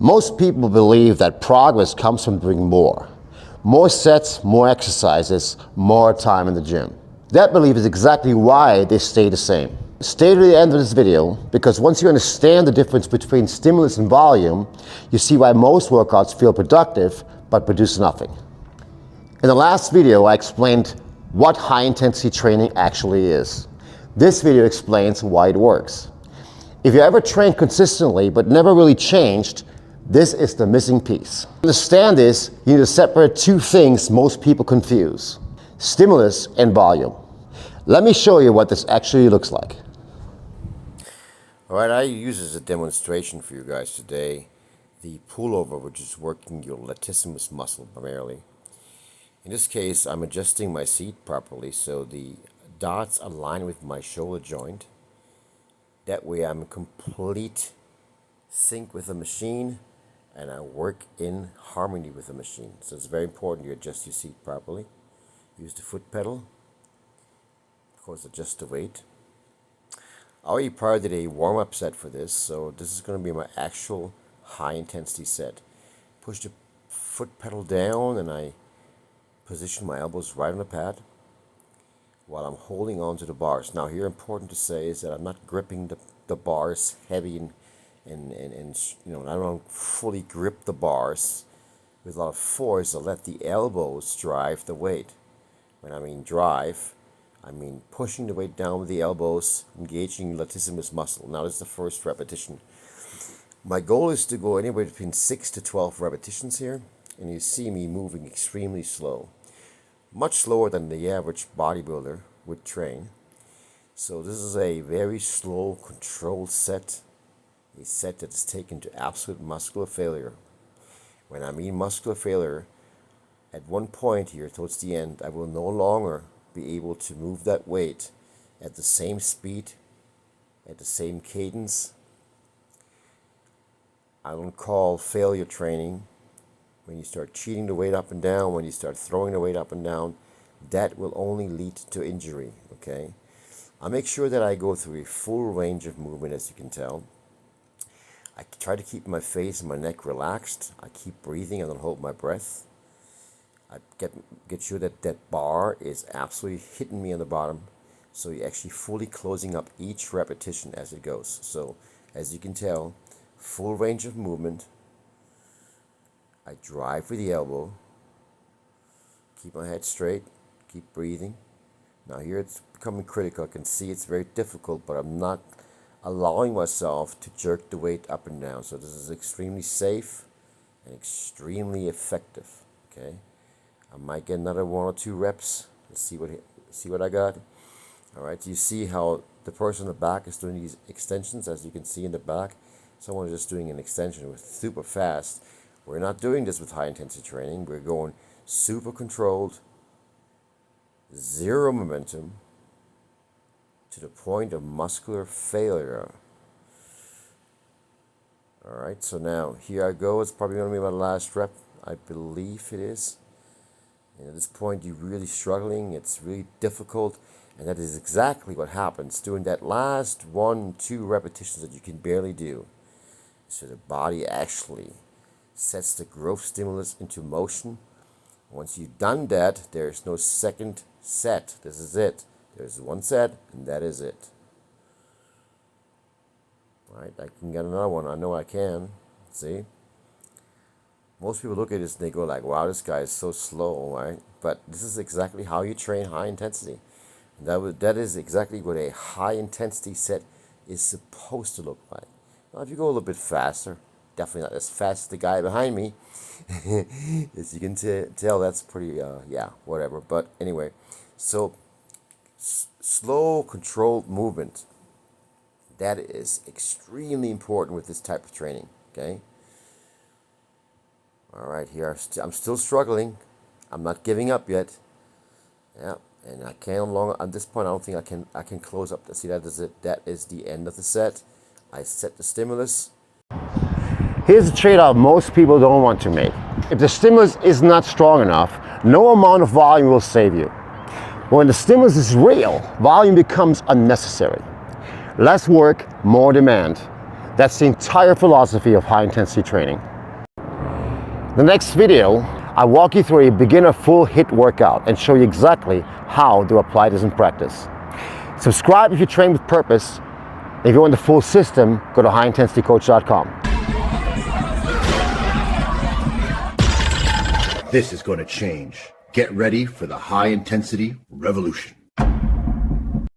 Most people believe that progress comes from doing more. More sets, more exercises, more time in the gym. That belief is exactly why they stay the same. Stay to the end of this video, because once you understand the difference between stimulus and volume, you see why most workouts feel productive but produce nothing. In the last video, I explained what high intensity training actually is. This video explains why it works. If you ever trained consistently but never really changed, this is the missing piece. To understand this, you need to separate two things most people confuse: stimulus and volume. Let me show you what this actually looks like. Alright, I use as a demonstration for you guys today the pullover, which is working your latissimus muscle primarily. In this case, I'm adjusting my seat properly so the dots align with my shoulder joint. That way I'm in complete sync with the machine and I work in harmony with the machine. So it's very important you adjust your seat properly. Use the foot pedal. Of course, adjust the weight. I already prior did a warm-up set for this, so this is going to be my actual high-intensity set. Push the foot pedal down and I position my elbows right on the pad while I'm holding on to the bars. Now here, important to say is that I'm not gripping the bars heavy and you know, I don't fully grip the bars with a lot of force. I let the elbows drive the weight. When I mean drive, I mean pushing the weight down with the elbows, engaging latissimus muscle. Now this is the first repetition. My goal is to go anywhere between 6 to 12 repetitions here, and you see me moving extremely slow. Much slower than the average bodybuilder would train. So this is a very slow, controlled set. A set that is taken to absolute muscular failure. When I mean muscular failure, at one point here towards the end, I will no longer be able to move that weight at the same speed, at the same cadence. I don't call failure training when you start cheating the weight up and down, when you start throwing the weight up and down. That will only lead to injury, okay? I make sure that I go through a full range of movement, as you can tell. I try to keep my face and my neck relaxed. I keep breathing. I don't hold my breath. I get sure that that bar is absolutely hitting me on the bottom. So you're actually fully closing up each repetition as it goes. So as you can tell, full range of movement. I drive with the elbow. Keep my head straight. Keep breathing. Now here it's becoming critical. I can see it's very difficult, but I'm not allowing myself to jerk the weight up and down. So this is extremely safe and extremely effective. Okay, I might get another 1 or 2 reps. Let's see what I got. All right, you see how the person in the back is doing these extensions, as you can see in the back. Someone is just doing an extension with super fast. We're not doing this with high intensity training. We're going super controlled, zero momentum, to the point of muscular failure. Alright, so now here I go. It's probably going to be my last rep. I believe it is. And at this point you're really struggling. It's really difficult. And that is exactly what happens during that last 1-2 repetitions that you can barely do. So the body actually sets the growth stimulus into motion. Once you've done that, there's no second set. This is it. There's one set, and that is it. All right, I can get another one. I know I can. See? Most people look at this and they go like, wow, this guy is so slow, right? But this is exactly how you train high intensity. And that is exactly what a high intensity set is supposed to look like. Now, if you go a little bit faster, definitely not as fast as the guy behind me. As you can tell, that's pretty, yeah, whatever. But anyway, so slow, controlled movement. That is extremely important with this type of training, okay? All right, here, I'm still struggling. I'm not giving up yet. Yeah, and I can't longer, at this point, I don't think I can close up. See, that is it. That is the end of the set. I set the stimulus. Here's the trade-off most people don't want to make. If the stimulus is not strong enough, no amount of volume will save you. When the stimulus is real, volume becomes unnecessary. Less work, more demand. That's the entire philosophy of high intensity training. The next video, I walk you through a beginner full HIIT workout and show you exactly how to apply this in practice. Subscribe if you train with purpose. If you want the full system, go to highintensitycoach.com. This is going to change. Get ready for the high intensity revolution.